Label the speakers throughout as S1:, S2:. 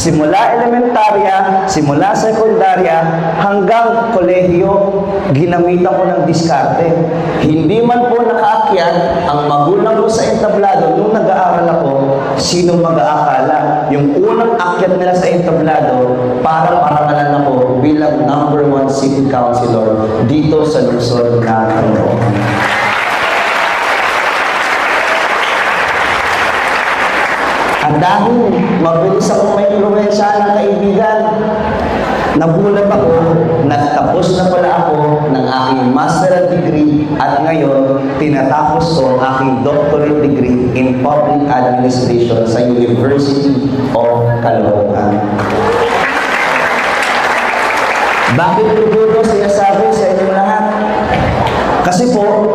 S1: Simula elementarya, simula sekundarya, hanggang kolehiyo, ginamitan ko ng diskarte. Hindi man po nakaakyat ang magulang ko sa entablado nung nag-aaral ako, sino mag-aakala? Yung unang akyat nila sa entablado, parang parangalan ako bilang #1 city councilor dito sa lungsod ng Caloocan. At dahil mabilis akong may impluwensya ng kaibigan, nagulat ako na tapos na pala ako ng aking master's degree at ngayon tinatapos ko ang aking doctorate degree in public administration sa University of Caloocan. Bakit ko sinasabi sa inyo lahat? Kasi po,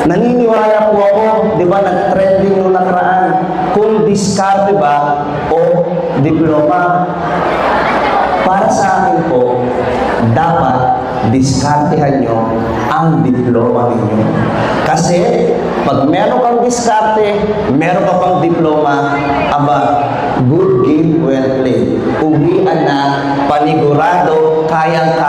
S1: naniniwala po ako, di ba, nag-trending nung nakaraan, kung diskarte ba o diploma. Para sa akin po, dapat diskartehan nyo ang diploma ninyo. Kasi, pag meron kang diskarte, meron ka pang diploma, aba, good game, well played. Uwian na, panigurado, kayang